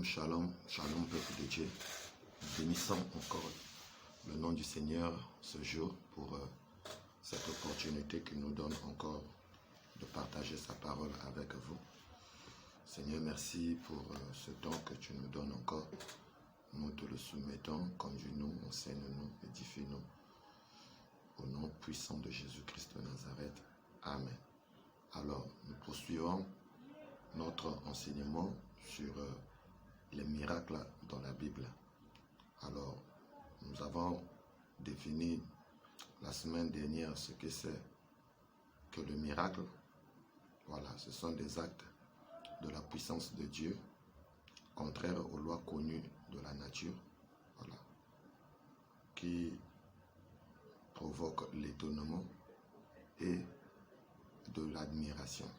Shalom, shalom peuple de Dieu. Bénissons encore le nom du Seigneur ce jour pour cette opportunité qu'il nous donne encore de partager sa parole avec vous. Seigneur, merci pour ce temps que tu nous donnes encore. Nous te le soumettons, conduis-nous, enseigne-nous, édifie-nous. Au nom puissant de Jésus-Christ de Nazareth. Amen. Alors, nous poursuivons notre enseignement sur les miracles dans la Bible. Alors, nous avons défini la semaine dernière ce que c'est que le miracle. Voilà, ce sont des actes de la puissance de Dieu, contraires aux lois connues de la nature, voilà, qui provoquent l'étonnement et de l'admiration.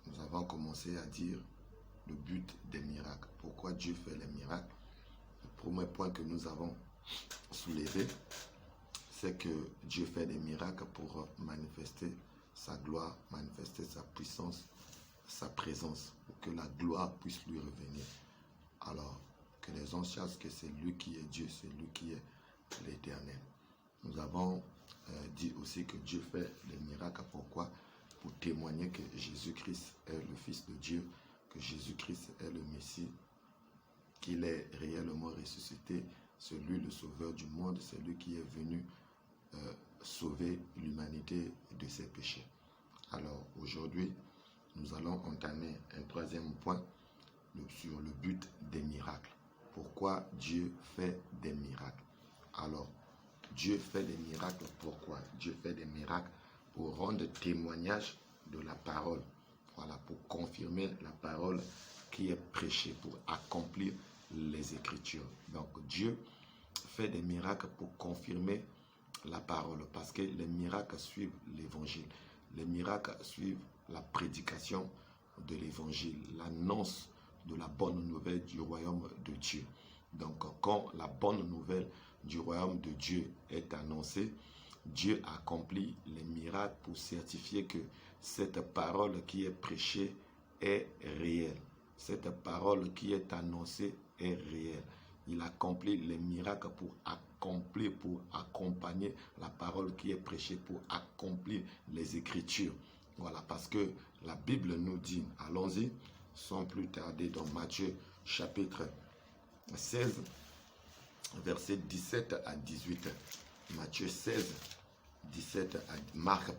Nous avons commencé à dire le but des miracles. Pourquoi Dieu fait les miracles? Le premier point que nous avons soulevé, c'est que Dieu fait des miracles pour manifester sa gloire, manifester sa puissance, sa présence, pour que la gloire puisse lui revenir. Alors, que les gens sachent que c'est lui qui est Dieu, c'est lui qui est l'Éternel. Nous avons dit aussi que Dieu fait les miracles. Pourquoi? Pour témoigner que Jésus-Christ est le Fils de Dieu, que Jésus-Christ est le Messie, qu'il est réellement ressuscité, c'est lui le sauveur du monde, c'est lui qui est venu sauver l'humanité de ses péchés. Alors aujourd'hui, nous allons entamer un troisième point sur le but des miracles. Pourquoi Dieu fait des miracles? Alors, Dieu fait des miracles, pourquoi? Dieu fait des miracles pour rendre témoignage de la parole. Voilà, pour confirmer la parole qui est prêchée, pour accomplir les Écritures. Donc, Dieu fait des miracles pour confirmer la parole, parce que les miracles suivent l'Évangile. Les miracles suivent la prédication de l'Évangile, l'annonce de la bonne nouvelle du royaume de Dieu. Donc, quand la bonne nouvelle du royaume de Dieu est annoncée, Dieu accomplit les miracles pour certifier que cette parole qui est prêchée est réelle. Cette parole qui est annoncée est réelle. Il accomplit les miracles pour accomplir, pour accompagner la parole qui est prêchée, pour accomplir les Écritures. Voilà, parce que la Bible nous dit, allons-y, sans plus tarder, dans Matthieu chapitre 16, versets 17 à 18. Matthieu 16, 17 à Marc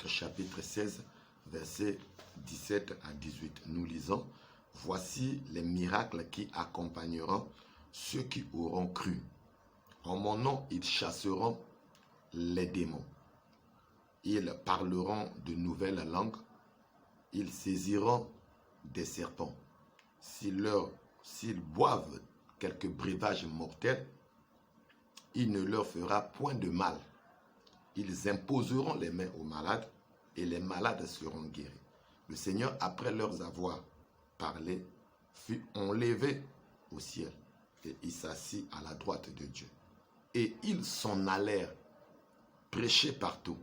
chapitre 16, versets 17 à 18. Nous lisons, « Voici les miracles qui accompagneront ceux qui auront cru. En mon nom, ils chasseront les démons. Ils parleront de nouvelles langues. Ils saisiront des serpents. S'ils boivent quelques breuvages mortels, il ne leur fera point de mal. Ils imposeront les mains aux malades et les malades seront guéris. » Le Seigneur, après leur avoir parlé, fut enlevé au ciel et il s'assit à la droite de Dieu. Et ils s'en allèrent prêcher partout.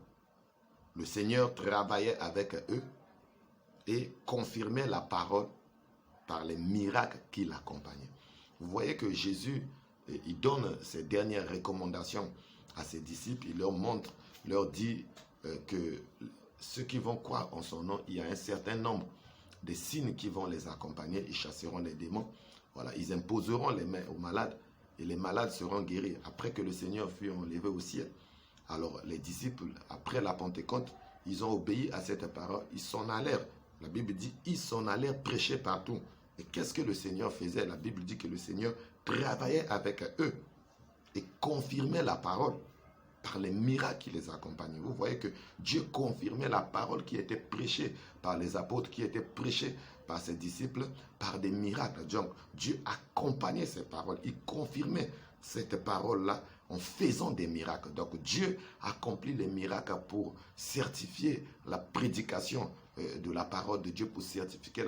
Le Seigneur travaillait avec eux et confirmait la parole par les miracles qui l'accompagnaient. Vous voyez que Jésus, il donne ses dernières recommandations à ses disciples. Il leur montre, leur dit que ceux qui vont croire en son nom, il y a un certain nombre de signes qui vont les accompagner. Ils chasseront les démons. Voilà, ils imposeront les mains aux malades et les malades seront guéris. Après que le Seigneur fut enlevé au ciel, alors les disciples, après la Pentecôte, ils ont obéi à cette parole. Ils s'en allèrent. La Bible dit, ils s'en allèrent prêcher partout. Et qu'est-ce que le Seigneur faisait? La Bible dit que le Seigneur travaillait avec eux et confirmait la parole par les miracles qui les accompagnaient. Vous voyez que Dieu confirmait la parole qui était prêchée par les apôtres, qui était prêchée par ses disciples, par des miracles. Donc, Dieu accompagnait ces paroles. Il confirmait cette parole-là en faisant des miracles. Donc, Dieu accomplit les miracles pour certifier la prédication de la parole de Dieu, pour certifier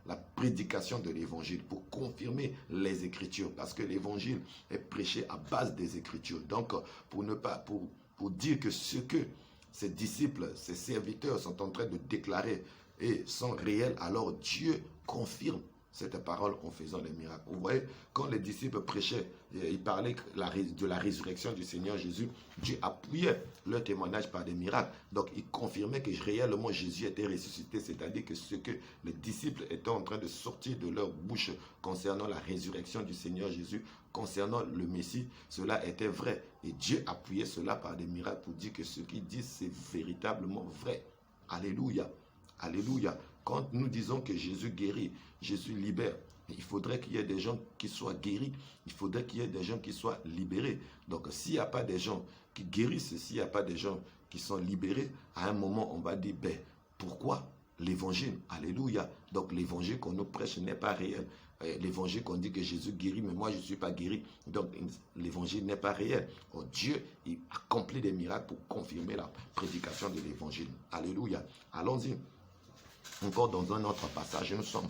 la prédication de l'évangile, pour confirmer les Écritures, parce que l'évangile est prêché à base des Écritures. Donc, pour dire que ce que ses disciples, ses serviteurs sont en train de déclarer et sont réels, alors Dieu confirme cette parole en faisant les miracles. Vous voyez, quand les disciples prêchaient, ils parlaient de la résurrection du Seigneur Jésus, Dieu appuyait leur témoignage par des miracles. Donc, il confirmait que réellement Jésus était ressuscité, c'est-à-dire que ce que les disciples étaient en train de sortir de leur bouche concernant la résurrection du Seigneur Jésus, concernant le Messie, cela était vrai. Et Dieu appuyait cela par des miracles pour dire que ce qu'ils disent, c'est véritablement vrai. Alléluia. Alléluia. Quand nous disons que Jésus guérit, Jésus libère, il faudrait qu'il y ait des gens qui soient guéris, il faudrait qu'il y ait des gens qui soient libérés. Donc s'il n'y a pas des gens qui guérissent, s'il n'y a pas des gens qui sont libérés, à un moment on va dire, ben, pourquoi l'évangile? Alléluia. Donc l'évangile qu'on nous prêche n'est pas réel. L'évangile qu'on dit que Jésus guérit, mais moi je ne suis pas guéri. Donc l'évangile n'est pas réel. Oh, Dieu il accomplit des miracles pour confirmer la prédication de l'évangile. Alléluia. Allons-y. Encore dans un autre passage, nous sommes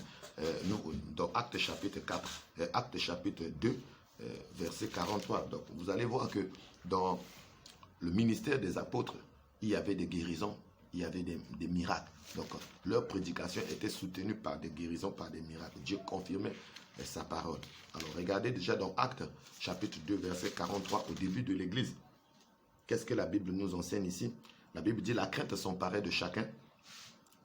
dans Actes chapitre 4, Actes chapitre 2, verset 43. Donc vous allez voir que dans le ministère des apôtres, il y avait des guérisons, il y avait des miracles. Donc leur prédication était soutenue par des guérisons, par des miracles. Dieu confirmait sa parole. Alors regardez déjà dans Actes chapitre 2, verset 43, au début de l'église. Qu'est-ce que la Bible nous enseigne ici? La Bible dit, la crainte s'emparait de chacun.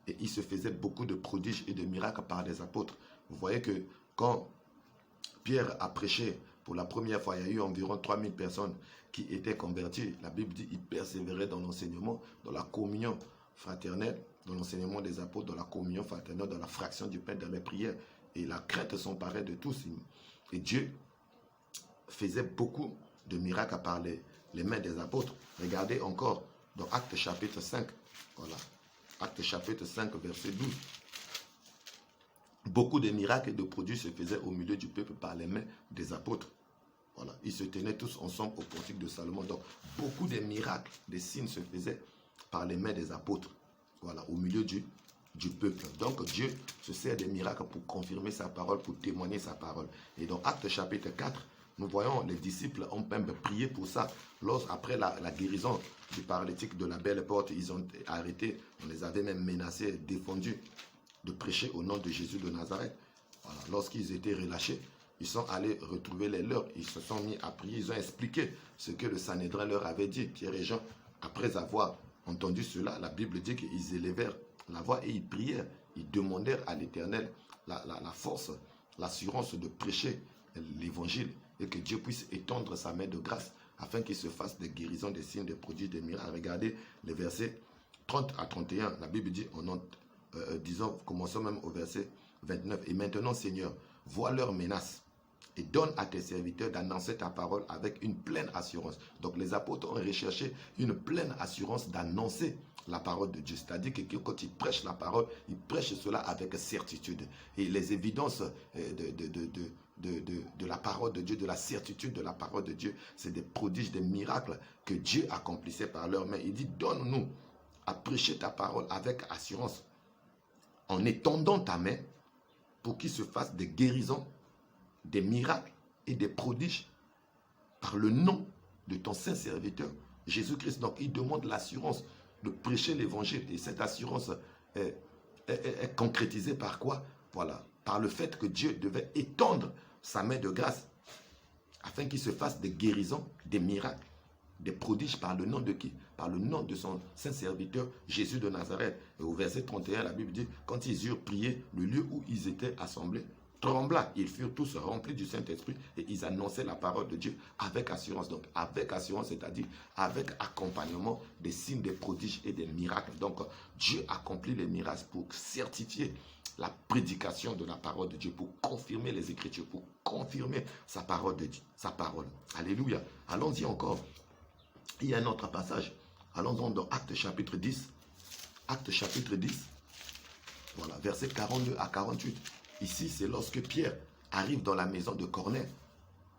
Et il se faisait beaucoup de prodiges et de miracles par des apôtres. Vous voyez que quand Pierre a prêché pour la première fois, il y a eu environ 3000 personnes qui étaient converties. La Bible dit qu'il persévérait dans l'enseignement, dans la communion fraternelle, dans l'enseignement des apôtres, dans la communion fraternelle, dans la fraction du pain, dans les prières. Et la crainte s'emparait de tous. Et Dieu faisait beaucoup de miracles par les mains des apôtres. Regardez encore dans Actes chapitre 5. Voilà. Actes chapitre 5, verset 12. Beaucoup de miracles et de produits se faisaient au milieu du peuple par les mains des apôtres. Voilà. Ils se tenaient tous ensemble au portique de Salomon. Donc, beaucoup de miracles, des signes se faisaient par les mains des apôtres. Voilà, au milieu du peuple. Donc, Dieu se sert des miracles pour confirmer sa parole, pour témoigner sa parole. Et dans Actes chapitre 4, nous voyons les disciples ont même prié pour ça. Après la guérison du paralytique de la belle porte, ils ont arrêté, on les avait même menacés, défendus de prêcher au nom de Jésus de Nazareth. Voilà. Lorsqu'ils étaient relâchés, ils sont allés retrouver les leurs, ils se sont mis à prier, ils ont expliqué ce que le Sanhédrin leur avait dit. Pierre et Jean, après avoir entendu cela, la Bible dit qu'ils élevèrent la voix et ils prièrent, ils demandèrent à l'Éternel la force, l'assurance de prêcher l'évangile et que Dieu puisse étendre sa main de grâce afin qu'il se fasse des guérisons, des signes, des prodiges, des miracles. Regardez les versets 30 à 31. La Bible dit, disons, commençons même au verset 29. Et maintenant, Seigneur, vois leurs menaces et donne à tes serviteurs d'annoncer ta parole avec une pleine assurance. Donc les apôtres ont recherché une pleine assurance d'annoncer la parole de Dieu. C'est-à-dire que quand ils prêchent la parole, ils prêchent cela avec certitude. Et les évidences de la parole de Dieu, de la certitude de la parole de Dieu, c'est des prodiges, des miracles que Dieu accomplissait par leurs mains. Il dit, donne-nous à prêcher ta parole avec assurance en étendant ta main pour qu'il se fasse des guérisons, des miracles et des prodiges par le nom de ton saint serviteur Jésus-Christ. Donc il demande l'assurance de prêcher l'évangile et cette assurance est concrétisée par quoi? Voilà, par le fait que Dieu devait étendre sa main de grâce afin qu'il se fasse des guérisons, des miracles, des prodiges par le nom de qui? Par le nom de son saint serviteur Jésus de Nazareth. Et au verset 31, la Bible dit, quand ils eurent prié, le lieu où ils étaient assemblés trembla. Ils furent tous remplis du Saint-Esprit et ils annonçaient la parole de Dieu avec assurance. Donc avec assurance, c'est-à-dire avec accompagnement des signes, des prodiges et des miracles. Donc Dieu accomplit les miracles pour certifier la prédication de la parole de Dieu, pour confirmer les Écritures, pour confirmer sa parole de Dieu, sa parole. Alléluia. Allons-y encore. Il y a un autre passage. Allons-y dans Actes chapitre 10. Actes chapitre 10. Voilà, versets 42 à 48. Ici, c'est lorsque Pierre arrive dans la maison de Corneille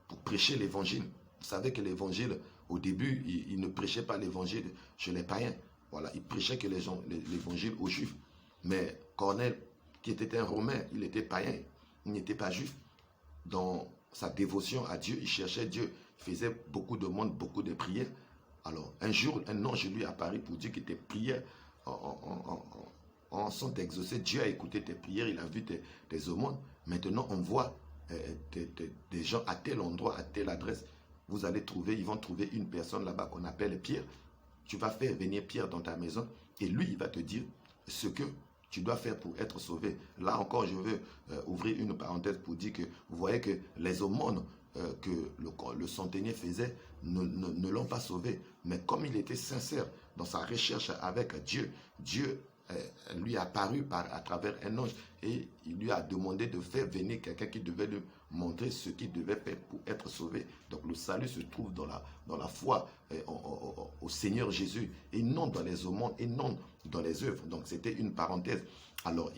pour prêcher l'évangile. Vous savez que l'évangile, au début, il ne prêchait pas l'évangile chez les païens. Voilà, il prêchait que l'évangile aux Juifs. Mais Corneille, qui était un Romain, il était païen, il n'était pas juif. Dans sa dévotion à Dieu, il cherchait Dieu. Il faisait beaucoup de monde, beaucoup de prières. Alors, un jour, un ange lui apparut pour dire qu'il était prié sont exaucés. Dieu a écouté tes prières, il a vu tes aumônes. Maintenant, on voit des gens à tel endroit, à telle adresse. Vous allez trouver, ils vont trouver une personne là-bas qu'on appelle Pierre. Tu vas faire venir Pierre dans ta maison et lui, il va te dire ce que tu dois faire pour être sauvé. Là encore, je veux ouvrir une parenthèse pour dire que vous voyez que les aumônes que le centenier faisait ne l'ont pas sauvé. Mais comme il était sincère dans sa recherche avec Dieu, Dieu lui est apparu à travers un ange et il lui a demandé de faire venir quelqu'un qui devait lui montrer ce qu'il devait faire pour être sauvé. Donc le salut se trouve dans la foi au Seigneur Jésus et non dans les aumônes et non dans les œuvres. Donc c'était une parenthèse. Alors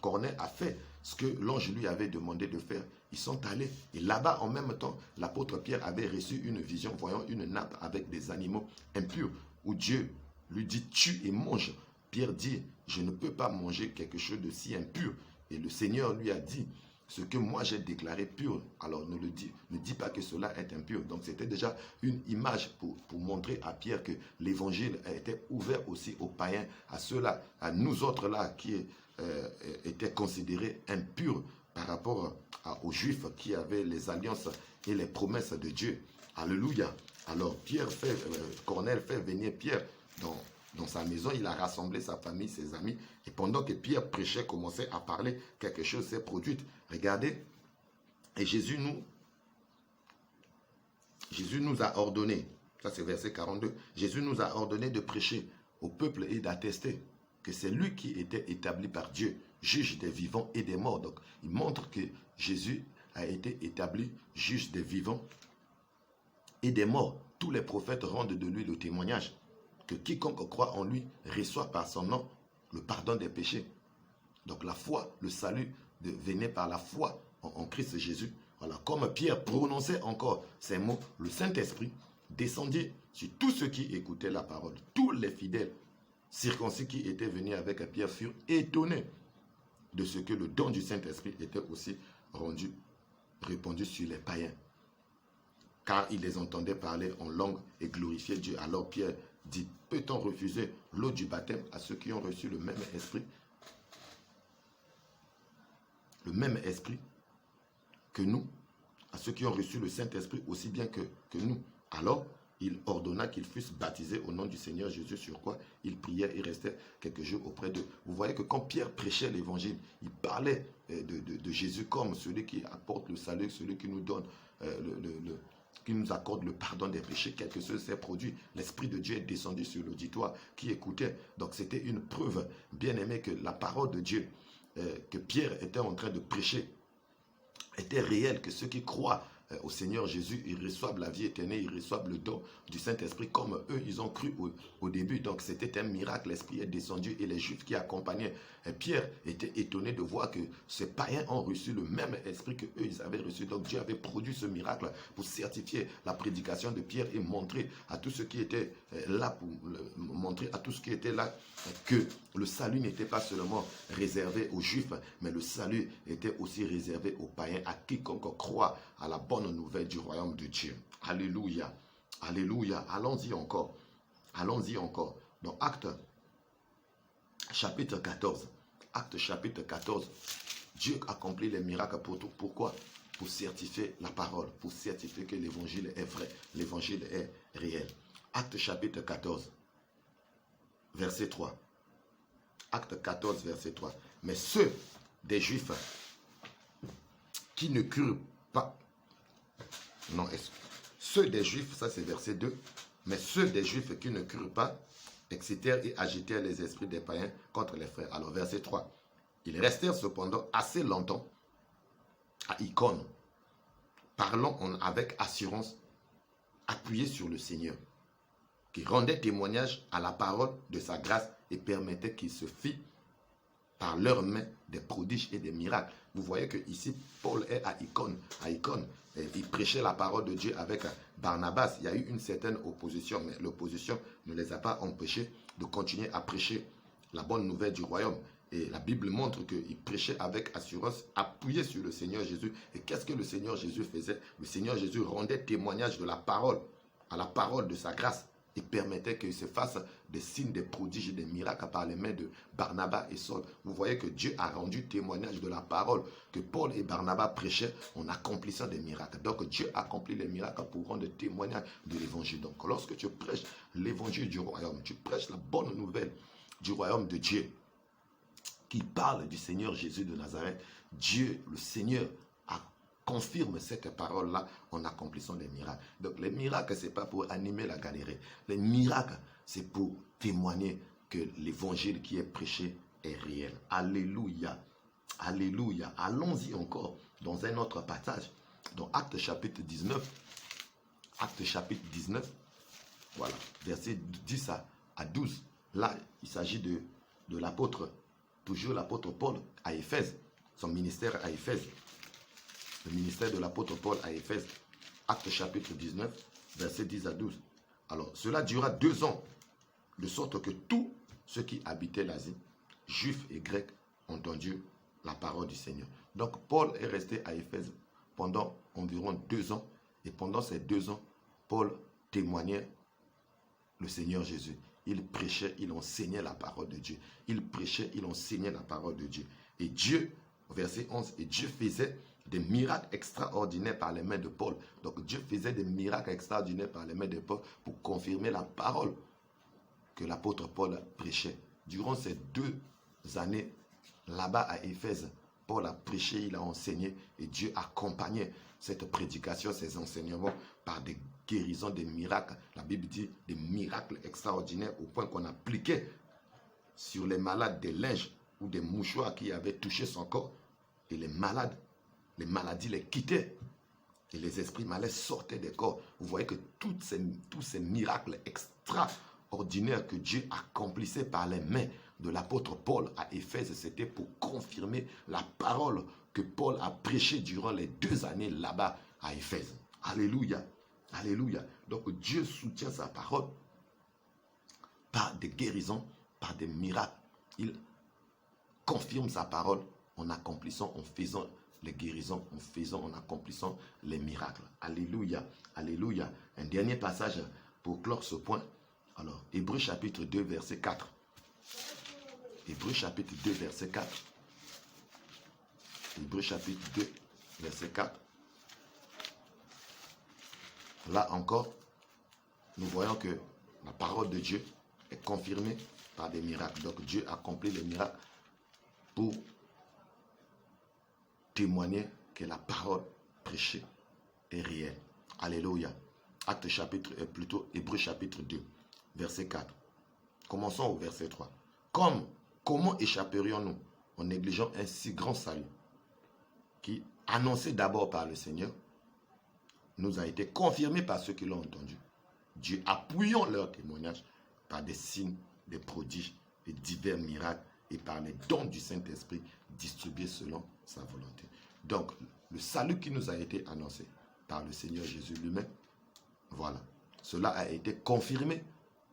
Corneille a fait ce que l'ange lui avait demandé de faire. Ils sont allés et là-bas en même temps, l'apôtre Pierre avait reçu une vision voyant une nappe avec des animaux impurs où Dieu lui dit tue et mange. Pierre dit je ne peux pas manger quelque chose de si impur. Et le Seigneur lui a dit ce que moi j'ai déclaré pur, alors ne dis pas que cela est impur. Donc c'était déjà une image pour montrer à Pierre que l'évangile était ouvert aussi aux païens, à ceux-là, à nous autres là qui étaient considérés impurs par rapport aux Juifs qui avaient les alliances et les promesses de Dieu. Alléluia. Alors Corneille fait venir Pierre dans sa maison, il a rassemblé sa famille, ses amis. Et pendant que Pierre prêchait, commençait à parler, quelque chose s'est produit. Regardez, et Jésus nous a ordonné, ça c'est verset 42, Jésus nous a ordonné de prêcher au peuple et d'attester que c'est lui qui était établi par Dieu, juge des vivants et des morts. Donc il montre que Jésus a été établi juge des vivants et des morts. Tous les prophètes rendent de lui le témoignage que quiconque croit en lui reçoit par son nom le pardon des péchés. Donc la foi, le salut venait par la foi en Christ Jésus. Voilà, comme Pierre prononçait encore ces mots, le Saint-Esprit descendit sur tous ceux qui écoutaient la parole. Tous les fidèles circoncis qui étaient venus avec Pierre furent étonnés de ce que le don du Saint-Esprit était aussi répandu sur les païens. Car ils les entendaient parler en langue et glorifier Dieu. Alors Pierre dit, peut-on refuser l'eau du baptême à ceux qui ont reçu le même esprit? Le même esprit que nous, à ceux qui ont reçu le Saint-Esprit aussi bien que nous. Alors, il ordonna qu'ils fussent baptisés au nom du Seigneur Jésus, sur quoi ils prièrent et restaient quelques jours auprès d'eux. Vous voyez que quand Pierre prêchait l'évangile, il parlait de Jésus comme celui qui apporte le salut, celui qui nous donne qui nous accorde le pardon des péchés. Quelque chose s'est produit. L'Esprit de Dieu est descendu sur l'auditoire qui écoutait. Donc c'était une preuve, bien aimé, que la parole de Dieu, que Pierre était en train de prêcher, était réelle, que ceux qui croient au Seigneur Jésus, ils reçoivent la vie éternelle, ils reçoivent le don du Saint-Esprit comme eux, ils ont cru au début. Donc c'était un miracle, l'Esprit est descendu et les Juifs qui accompagnaient Pierre étaient étonnés de voir que ces païens ont reçu le même Esprit que eux, ils avaient reçu. Donc Dieu avait produit ce miracle pour certifier la prédication de Pierre et montrer à tous ceux qui étaient là, que le salut n'était pas seulement réservé aux Juifs, mais le salut était aussi réservé aux païens, à quiconque croit à la bonne nouvelle du royaume de Dieu. Alléluia. Alléluia. Allons-y encore. Allons-y encore. Dans Actes chapitre 14. Actes chapitre 14. Dieu accomplit les miracles pour tout. Pourquoi? Pour certifier la parole, pour certifier que l'évangile est vrai, l'évangile est réel. Actes chapitre 14, verset 3. Acte 14, verset 3. Mais ceux des Juifs qui ne crurent pas, ceux des Juifs, ça c'est verset 2, mais ceux des Juifs qui ne crurent pas, excitèrent et agitèrent les esprits des païens contre les frères. Alors verset 3. Ils restèrent cependant assez longtemps à Icône, parlant avec assurance, appuyés sur le Seigneur, qui rendait témoignage à la parole de sa grâce et permettait qu'il se fît par leurs mains des prodiges et des miracles. Vous voyez que ici Paul est à Icône. Il prêchait la parole de Dieu avec Barnabas. Il y a eu une certaine opposition, mais l'opposition ne les a pas empêchés de continuer à prêcher la bonne nouvelle du royaume. Et la Bible montre qu'il prêchait avec assurance, appuyé sur le Seigneur Jésus. Et qu'est-ce que le Seigneur Jésus faisait? Le Seigneur Jésus rendait témoignage de la parole, à la parole de sa grâce. et permettait qu'il se fasse des signes, des prodiges et des miracles par les mains de Barnabas et Saul. Vous voyez que Dieu a rendu témoignage de la parole que Paul et Barnabas prêchaient en accomplissant des miracles. Donc Dieu accomplit les miracles pour rendre témoignage de l'évangile. Donc lorsque tu prêches l'évangile du royaume, tu prêches la bonne nouvelle du royaume de Dieu, qui parle du Seigneur Jésus de Nazareth, Dieu, le Seigneur, confirme cette parole-là en accomplissant des miracles. Donc les miracles, ce n'est pas pour animer la galerie. Les miracles, c'est pour témoigner que l'évangile qui est prêché est réel. Alléluia. Alléluia. Allons-y encore dans un autre passage. Dans Actes chapitre 19. Actes chapitre 19. Voilà. Versets 10 à 12. Là, il s'agit de l'apôtre, toujours l'apôtre Paul à Éphèse. Son ministère à Éphèse. Le ministère de l'apôtre Paul à Éphèse, Actes chapitre 19, versets 10 à 12. Alors, cela dura 2 ans, de sorte que tous ceux qui habitaient l'Asie, juifs et grecs, ont entendu la parole du Seigneur. Donc, Paul est resté à Éphèse pendant environ 2 ans, et pendant ces 2 ans, Paul témoignait le Seigneur Jésus. Il prêchait, il enseignait la parole de Dieu. Il prêchait, il enseignait la parole de Dieu. Et Dieu, verset 11, et Dieu faisait des miracles extraordinaires par les mains de Paul. Donc Dieu faisait des miracles extraordinaires par les mains de Paul pour confirmer la parole que l'apôtre Paul prêchait. Durant ces 2 années, là-bas à Éphèse, Paul a prêché, il a enseigné et Dieu accompagnait cette prédication, ces enseignements par des guérisons, des miracles. La Bible dit des miracles extraordinaires au point qu'on appliquait sur les malades des linges ou des mouchoirs qui avaient touché son corps. Et les malades, les maladies les quittaient et les esprits malais sortaient des corps. Vous voyez que tous ces miracles extraordinaires que Dieu accomplissait par les mains de l'apôtre Paul à Éphèse, c'était pour confirmer la parole que Paul a prêchée durant les 2 années là-bas à Éphèse. Alléluia. Alléluia. Donc Dieu soutient sa parole par des guérisons, par des miracles. Il confirme sa parole en accomplissant, en faisant les guérisons, en accomplissant les miracles. Alléluia, alléluia. Un dernier passage pour clore ce point. Alors, Hébreux chapitre 2, verset 4. Hébreux chapitre 2, verset 4. Hébreux chapitre 2, verset 4. Là encore, nous voyons que la parole de Dieu est confirmée par des miracles. Donc, Dieu accomplit les miracles pour témoigner que la parole prêchée est réelle. Alléluia. Acte chapitre, plutôt Hébreux chapitre 2, verset 4. Commençons au verset 3. Comment échapperions-nous en négligeant un si grand salut qui, annoncé d'abord par le Seigneur, nous a été confirmé par ceux qui l'ont entendu. Dieu appuyant leur témoignage par des signes, des prodiges et divers miracles et par les dons du Saint-Esprit distribués selon sa volonté. Donc, le salut qui nous a été annoncé par le Seigneur Jésus lui-même, voilà. Cela a été confirmé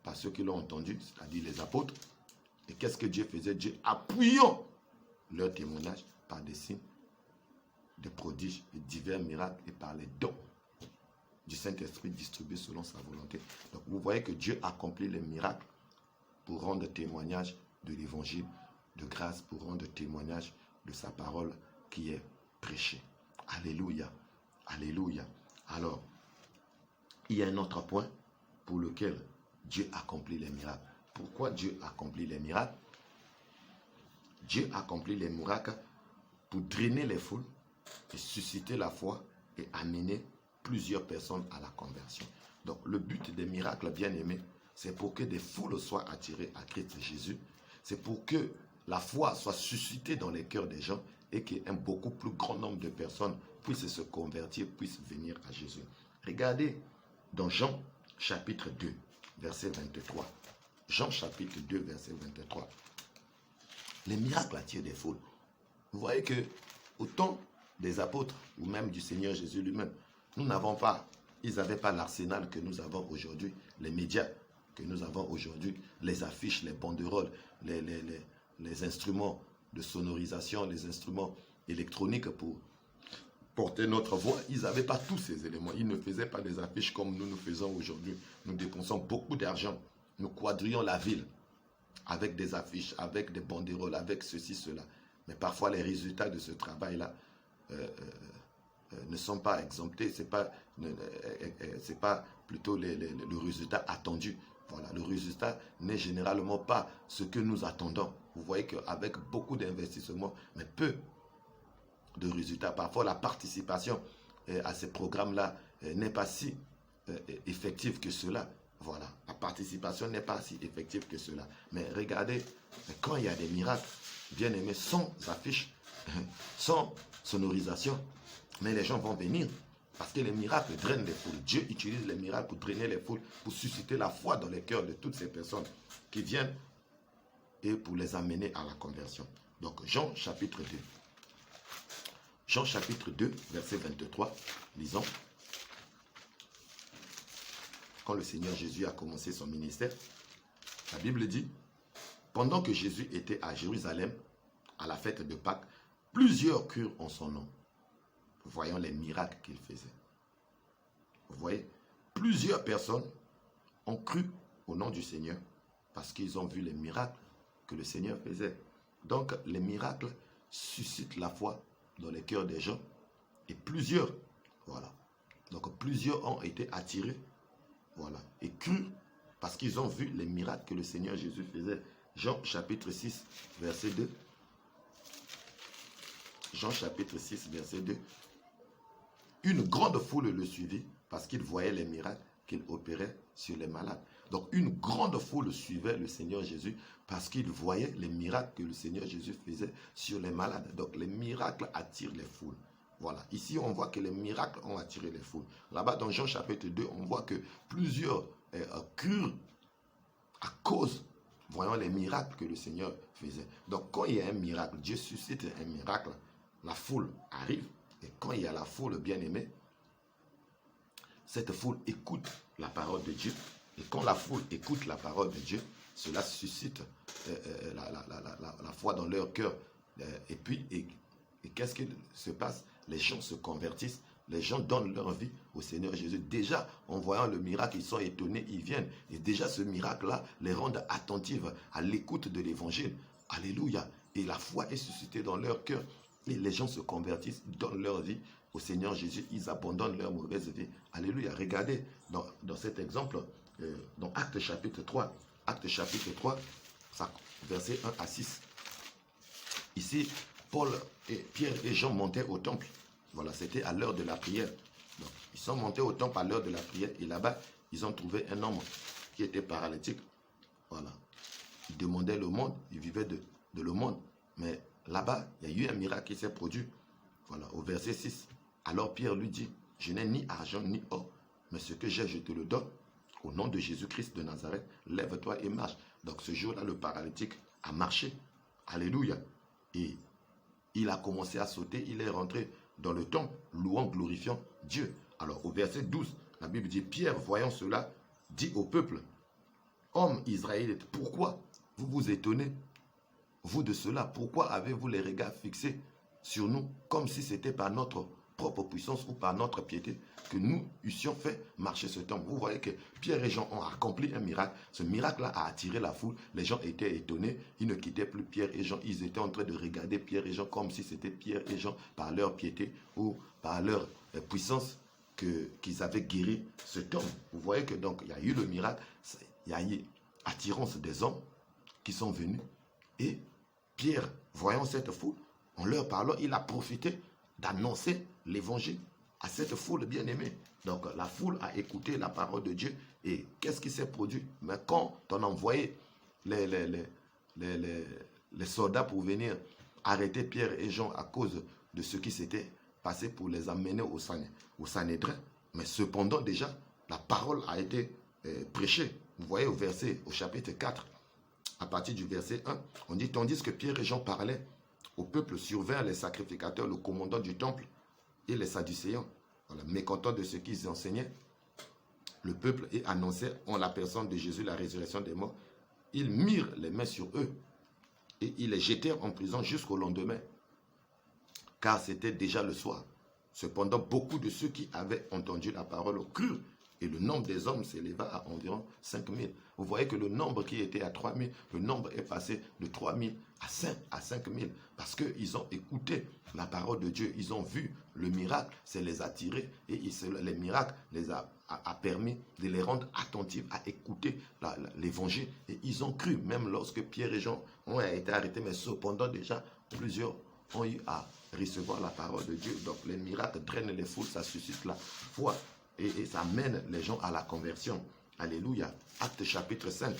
par ceux qui l'ont entendu, c'est-à-dire les apôtres. Et qu'est-ce que Dieu faisait? Dieu appuyant leur témoignage par des signes, des prodiges et divers miracles et par les dons du Saint-Esprit distribués selon sa volonté. Donc, vous voyez que Dieu accomplit les miracles pour rendre témoignage de l'évangile de grâce, pour rendre témoignage de sa parole qui est prêchée. Alléluia. Alléluia. Alors, il y a un autre point pour lequel Dieu accomplit les miracles. Pourquoi Dieu accomplit les miracles? Dieu accomplit les miracles pour drainer les foules et susciter la foi et amener plusieurs personnes à la conversion. Donc, le but des miracles, bien aimés, c'est pour que des foules soient attirées à Christ Jésus. C'est pour que la foi soit suscitée dans les cœurs des gens et qu'un beaucoup plus grand nombre de personnes puissent se convertir, puissent venir à Jésus. Regardez dans Jean chapitre 2, verset 23. Jean chapitre 2, verset 23. Les miracles attirent des foules. Vous voyez que au temps des apôtres ou même du Seigneur Jésus lui-même, ils n'avaient pas l'arsenal que nous avons aujourd'hui, les médias que nous avons aujourd'hui, les affiches, les banderoles, les instruments de sonorisation, les instruments électroniques pour porter notre voix. Ils n'avaient pas tous ces éléments. Ils ne faisaient pas des affiches comme nous faisons aujourd'hui. Nous dépensons beaucoup d'argent. Nous quadrillons la ville avec des affiches, avec des banderoles, avec ceci, cela. Mais parfois, les résultats de ce travail-là ne sont pas exemptés. Ce n'est pas plutôt le résultat attendu. Voilà, le résultat n'est généralement pas ce que nous attendons. Vous voyez qu'avec beaucoup d'investissements, mais peu de résultats. Parfois, la participation à ces programmes-là n'est pas si effective que cela. Voilà, la participation n'est pas si effective que cela. Mais regardez, quand il y a des miracles, bien aimés, sans affiche, sans sonorisation, mais les gens vont venir. Parce que les miracles drainent les foules. Dieu utilise les miracles pour drainer les foules, pour susciter la foi dans les cœurs de toutes ces personnes qui viennent et pour les amener à la conversion. Donc, Jean chapitre 2. Jean chapitre 2, verset 23, lisons. Quand le Seigneur Jésus a commencé son ministère, la Bible dit, pendant que Jésus était à Jérusalem, à la fête de Pâques, plusieurs crurent en son nom, voyant les miracles qu'il faisait. Vous voyez, plusieurs personnes ont cru au nom du Seigneur parce qu'ils ont vu les miracles que le Seigneur faisait. Donc, les miracles suscitent la foi dans les cœurs des gens et plusieurs, voilà. Donc, plusieurs ont été attirés, voilà, et crus parce qu'ils ont vu les miracles que le Seigneur Jésus faisait. Jean chapitre 6, verset 2. Jean chapitre 6, verset 2. Une grande foule le suivit parce qu'il voyait les miracles qu'il opérait sur les malades. Donc une grande foule suivait le Seigneur Jésus parce qu'il voyait les miracles que le Seigneur Jésus faisait sur les malades. Donc les miracles attirent les foules. Voilà, ici on voit que les miracles ont attiré les foules. Là-bas dans Jean chapitre 2, on voit que plusieurs crurent à cause, voyant les miracles que le Seigneur faisait. Donc quand il y a un miracle, Dieu suscite un miracle, la foule arrive. Et quand il y a la foule bien-aimée, cette foule écoute la parole de Dieu. Et quand la foule écoute la parole de Dieu, cela suscite la foi dans leur cœur. Et puis, qu'est-ce qui se passe? Les gens se convertissent. Les gens donnent leur vie au Seigneur Jésus. Déjà, en voyant le miracle, ils sont étonnés, ils viennent. Et déjà, ce miracle-là les rend attentifs à l'écoute de l'évangile. Alléluia. Et la foi est suscitée dans leur cœur. Et les gens se convertissent, donnent leur vie au Seigneur Jésus. Ils abandonnent leur mauvaise vie. Alléluia. Regardez dans cet exemple, dans Actes chapitre 3. Actes chapitre 3, versets 1 à 6. Ici, Pierre et Jean montaient au temple. Voilà, c'était à l'heure de la prière. Donc, ils sont montés au temple à l'heure de la prière. Et là-bas, ils ont trouvé un homme qui était paralytique. Voilà. Il demandait l'aumône. Il vivait de l'aumône. Mais là-bas, il y a eu un miracle qui s'est produit. Voilà, au verset 6. Alors Pierre lui dit, je n'ai ni argent ni or, mais ce que j'ai, je te le donne. Au nom de Jésus-Christ de Nazareth, lève-toi et marche. Donc ce jour-là, le paralytique a marché. Alléluia. Et il a commencé à sauter, il est rentré dans le temple, louant, glorifiant Dieu. Alors au verset 12, la Bible dit, Pierre, voyant cela, dit au peuple, hommes israélites, pourquoi vous vous étonnez, vous de cela? Pourquoi avez-vous les regards fixés sur nous, comme si c'était par notre propre puissance ou par notre piété que nous eussions fait marcher ce temple? Vous voyez que Pierre et Jean ont accompli un miracle. Ce miracle-là a attiré la foule. Les gens étaient étonnés. Ils ne quittaient plus Pierre et Jean. Ils étaient en train de regarder Pierre et Jean comme si c'était Pierre et Jean par leur piété ou par leur puissance qu'ils avaient guéri ce temple. Vous voyez que donc il y a eu le miracle. Il y a eu attirance des hommes qui sont venus. Et Pierre, voyant cette foule, en leur parlant, il a profité d'annoncer l'évangile à cette foule bien-aimée. Donc la foule a écouté la parole de Dieu. Et qu'est-ce qui s'est produit? Mais quand on envoyait les soldats pour venir arrêter Pierre et Jean à cause de ce qui s'était passé pour les amener au Sanhédrin, mais cependant déjà, la parole a été prêchée. Vous voyez au chapitre 4, à partir du verset 1, on dit, tandis que Pierre et Jean parlaient, au peuple survinrent les sacrificateurs, le commandant du temple et les Sadducéens, voilà, mécontents de ce qu'ils enseignaient. Le peuple et annonçait en la personne de Jésus la résurrection des morts. Ils mirent les mains sur eux et ils les jetèrent en prison jusqu'au lendemain, car c'était déjà le soir. Cependant, beaucoup de ceux qui avaient entendu la parole crurent, et le nombre des hommes s'éleva à environ 5000. Vous voyez que le nombre qui était à 3000, le nombre est passé de 3000 à 5000, parce qu'ils ont écouté la parole de Dieu, ils ont vu le miracle, ça les a tirés, et les miracles les a permis de les rendre attentifs à écouter l'évangile, et ils ont cru, même lorsque Pierre et Jean ont été arrêtés, mais cependant déjà plusieurs ont eu à recevoir la parole de Dieu. Donc les miracles drainent les foules, ça suscite la foi et ça mène les gens à la conversion. Alléluia. Actes chapitre 5.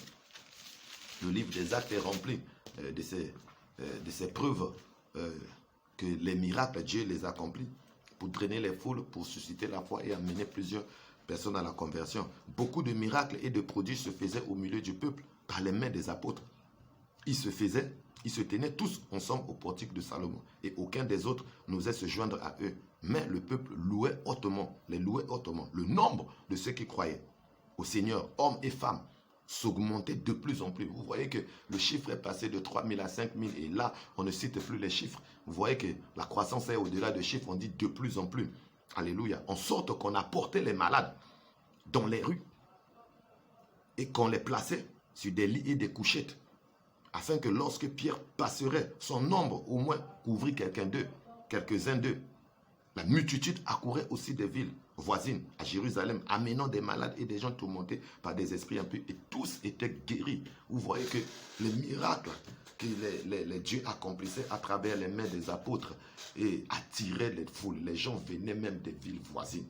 Le livre des Actes est rempli de ces preuves que les miracles, Dieu les accomplit pour drainer les foules, pour susciter la foi et amener plusieurs personnes à la conversion. Beaucoup de miracles et de prodiges se faisaient au milieu du peuple par les mains des apôtres. Ils se tenaient tous ensemble au portique de Salomon, et aucun des autres n'osait se joindre à eux. Mais le peuple louait hautement, les louait hautement. Le nombre de ceux qui croyaient au Seigneur, hommes et femmes, s'augmentait de plus en plus. Vous voyez que le chiffre est passé de 3000 à 5000, et là, on ne cite plus les chiffres. Vous voyez que la croissance est au-delà des chiffres, on dit de plus en plus. Alléluia. En sorte qu'on a porté les malades dans les rues et qu'on les plaçait sur des lits et des couchettes, afin que lorsque Pierre passerait, son nombre au moins couvrit quelques-uns d'eux. La multitude accourait aussi des villes voisines à Jérusalem, amenant des malades et des gens tourmentés par des esprits impurs, et tous étaient guéris. Vous voyez que les miracles que les dieux accomplissaient à travers les mains des apôtres et attiraient les foules. Les gens venaient même des villes voisines.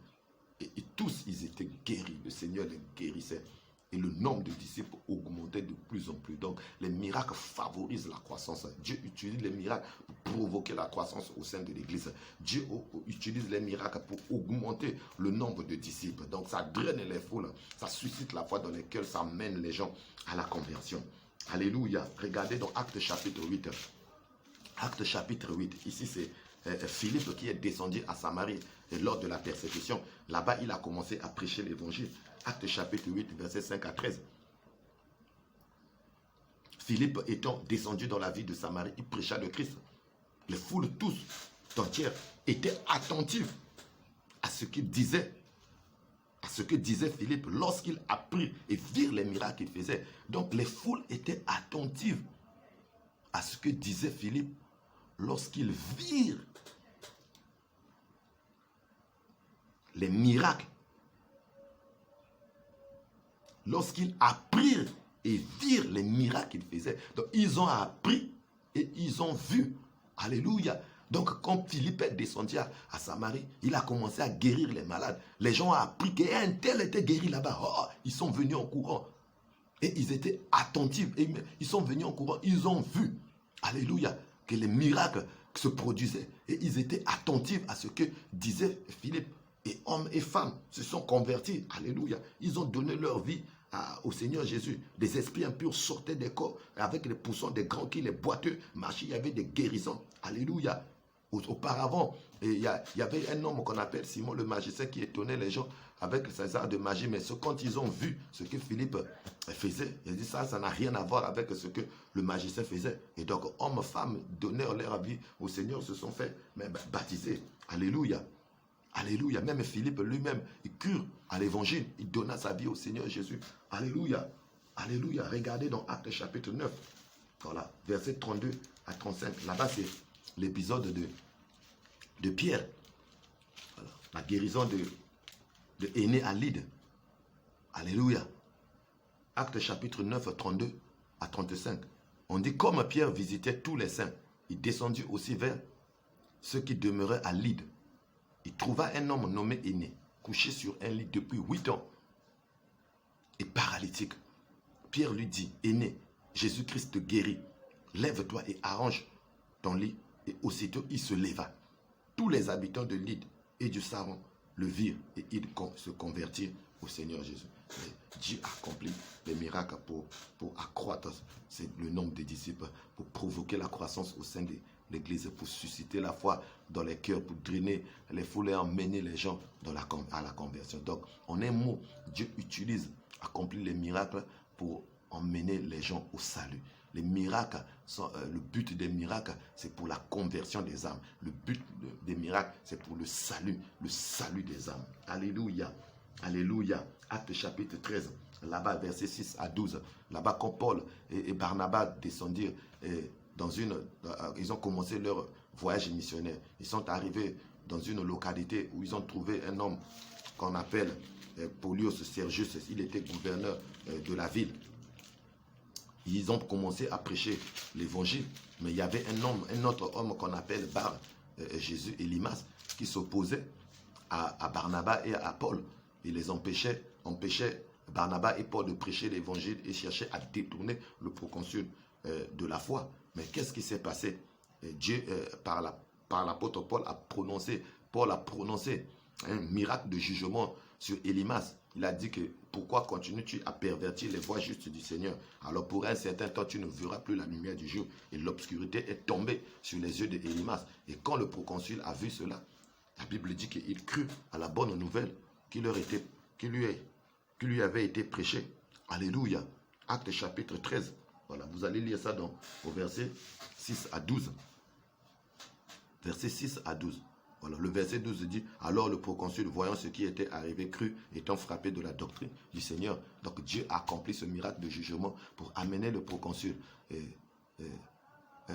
Et tous, ils étaient guéris. Le Seigneur les guérissait. Et le nombre de disciples augmentait de plus en plus. Donc, les miracles favorisent la croissance. Dieu utilise les miracles pour provoquer la croissance au sein de l'Église. Dieu utilise les miracles pour augmenter le nombre de disciples. Donc, ça draine les foules, ça suscite la foi dans les cœurs, ça mène les gens à la conversion. Alléluia. Regardez dans Actes chapitre 8. Actes chapitre 8. Ici, c'est Philippe qui est descendu à Samarie et lors de la persécution. Là-bas, il a commencé à prêcher l'évangile. Actes chapitre 8, versets 5 à 13. Philippe étant descendu dans la ville de Samarie, il prêcha le Christ. Les foules tous entières étaient attentives à ce qu'il disait. À ce que disait Philippe lorsqu'il apprit et virent les miracles qu'il faisait. Donc les foules étaient attentives à ce que disait Philippe lorsqu'ils virent les miracles. Lorsqu'ils apprirent et virent les miracles qu'il faisait. Donc ils ont appris et ils ont vu. Alléluia. Donc quand Philippe est descendu à Samarie, il a commencé à guérir les malades. Les gens ont appris qu'un tel était guéri là-bas. Oh, ils sont venus en courant. Et ils étaient attentifs. Et ils sont venus en courant. Ils ont vu. Alléluia. Que les miracles se produisaient. Et ils étaient attentifs à ce que disait Philippe. Et hommes et femmes se sont convertis. Alléluia. Ils ont donné leur vie au Seigneur Jésus. Des esprits impurs sortaient des corps avec les poussons des grands qui les boiteux marchaient. Il y avait des guérisons. Alléluia. Auparavant, il y avait un homme qu'on appelle Simon le magicien qui étonnait les gens avec ses arts de magie. Mais quand ils ont vu ce que Philippe faisait, ils ont dit ça n'a rien à voir avec ce que le magicien faisait. Et donc, hommes, femmes donnèrent leur vie au Seigneur, se sont fait même baptiser. Alléluia. Alléluia. Même Philippe lui-même, il cure à l'évangile. Il donna sa vie au Seigneur Jésus. Alléluia. Alléluia. Regardez dans Actes chapitre 9. Voilà. Versets 32 à 35. Là-bas, c'est l'épisode de Pierre. Voilà. La guérison de Énée à Lyde. Alléluia. Actes chapitre 9, 32 à 35. On dit comme Pierre visitait tous les saints, il descendit aussi vers ceux qui demeuraient à Lyde. Il trouva un homme nommé Énée, couché sur un lit depuis 8 ans et paralytique. Pierre lui dit, Énée, Jésus-Christ te guérit. Lève-toi et arrange ton lit. Et aussitôt, il se leva. Tous les habitants de Lyde et du Saron le virent et ils se convertirent au Seigneur Jésus. Mais Dieu accomplit les miracles pour accroître le nombre de disciples, pour provoquer la croissance au sein de l'Église, pour susciter la foi dans les cœurs, pour drainer les foules et emmener les gens à la conversion. Donc, en un mot, Dieu accomplit les miracles pour emmener les gens au salut. Les miracles, le but des miracles, c'est pour la conversion des âmes. Le but des des miracles, c'est pour le salut des âmes. Alléluia. Alléluia. Acte chapitre 13, là-bas, versets 6 à 12. Là-bas, quand Paul et Barnabas descendirent ils ont commencé leur voyage missionnaire. Ils sont arrivés dans une localité où ils ont trouvé un homme qu'on appelle Paulius Sergius. Il était gouverneur de la ville. Ils ont commencé à prêcher l'évangile, mais il y avait un autre homme qu'on appelle Bar Jésus Elimas qui s'opposait à Barnabas et à Paul. Il les empêchait Barnabas et Paul de prêcher l'évangile et cherchait à détourner le proconsul de la foi. Mais qu'est-ce qui s'est passé? Dieu, par l'apôtre Paul a prononcé un miracle de jugement sur Elimas. Il a dit que pourquoi continues-tu à pervertir les voies justes du Seigneur? Alors pour un certain temps, tu ne verras plus la lumière du jour. Et l'obscurité est tombée sur les yeux d'Elimas. Et quand le proconsul a vu cela, la Bible dit qu'il crut à la bonne nouvelle qui lui avait été prêchée. Alléluia. Acte chapitre 13. Voilà, vous allez lire ça au verset 6 à 12. Verset 6 à 12. Voilà, le verset 12 dit, alors le proconsul, voyant ce qui était arrivé, crut, étant frappé de la doctrine du Seigneur. Donc Dieu a accompli ce miracle de jugement pour amener le proconsul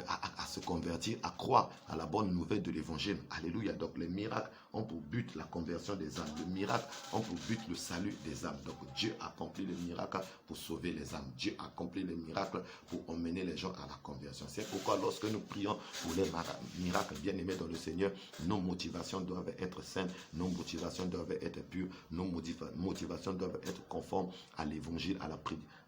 à se convertir, à croire à la bonne nouvelle de l'évangile. Alléluia. Donc les miracles ont pour but la conversion des âmes. Les miracles ont pour but le salut des âmes. Donc Dieu accomplit les miracles pour sauver les âmes. Dieu accomplit les miracles pour emmener les gens à la conversion. C'est pourquoi lorsque nous prions pour les miracles, bien aimés dans le Seigneur, nos motivations doivent être saines, nos motivations doivent être pures, nos motivations doivent être conformes à l'évangile, à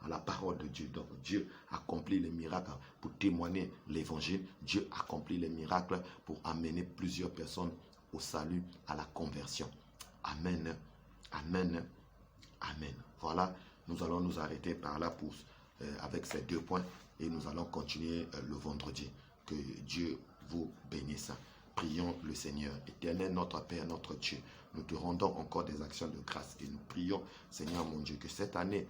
la parole de Dieu. Donc Dieu accomplit les miracles pour témoigner l'évangile. Dieu accomplit les miracles pour amener plusieurs personnes au salut, à la conversion. Amen. Amen. Amen. Voilà, nous allons nous arrêter par là avec ces 2 points et nous allons continuer le vendredi. Que Dieu vous bénisse. Prions le Seigneur. Éternel, notre Père, notre Dieu, nous te rendons encore des actions de grâce et nous prions, Seigneur mon Dieu, que cette année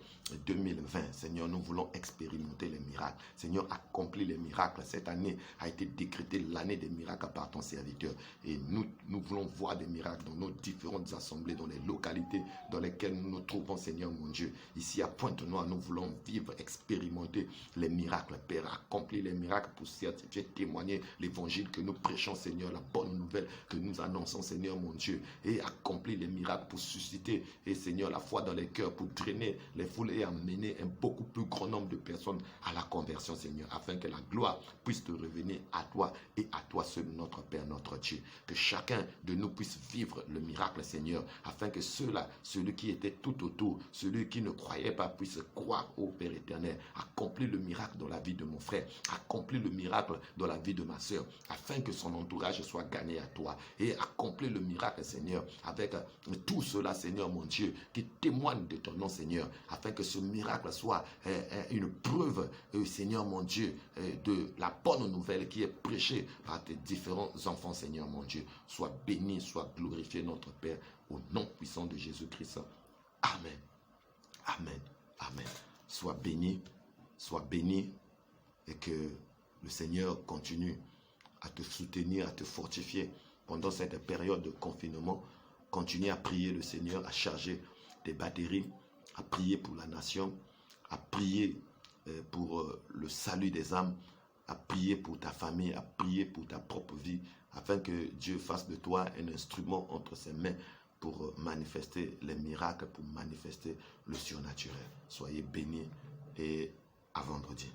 2020, Seigneur, nous voulons expérimenter les miracles. Seigneur, accomplis les miracles. Cette année a été décrétée l'année des miracles par ton serviteur. Et nous voulons voir des miracles dans nos différentes assemblées, dans les localités dans lesquelles nous nous trouvons, Seigneur mon Dieu. Ici à Pointe-Noire, nous voulons vivre, expérimenter les miracles. Père, accomplis les miracles pour certifier, témoigner l'évangile que nous prêchons, Seigneur, la bonne nouvelle que nous annonçons, Seigneur mon Dieu. Et accomplir les miracles pour susciter, et Seigneur, la foi dans les cœurs, pour drainer les foules et amener un beaucoup plus grand nombre de personnes à la conversion, Seigneur, afin que la gloire puisse te revenir à toi et à toi seul, notre Père, notre Dieu. Que chacun de nous puisse vivre le miracle, Seigneur, afin que celui qui était tout autour, celui qui ne croyait pas, puisse croire au Père éternel. Accomplis le miracle dans la vie de mon frère, accomplis le miracle dans la vie de ma soeur, afin que son entourage soit gagné à toi, et accomplis le miracle, Seigneur, avec tout cela, Seigneur mon Dieu, qui témoigne de ton nom, Seigneur, afin que ce miracle soit une preuve, Seigneur mon Dieu, de la bonne nouvelle qui est prêchée par tes différents enfants, Seigneur mon Dieu. Sois béni, sois glorifié, notre Père, au nom puissant de Jésus-Christ. Amen. Amen. Amen. Sois béni, et que le Seigneur continue à te soutenir, à te fortifier pendant cette période de confinement. Continue à prier le Seigneur, à charger tes batteries, à prier pour la nation, à prier pour le salut des âmes, à prier pour ta famille, à prier pour ta propre vie, afin que Dieu fasse de toi un instrument entre ses mains pour manifester les miracles, pour manifester le surnaturel. Soyez bénis et à vendredi.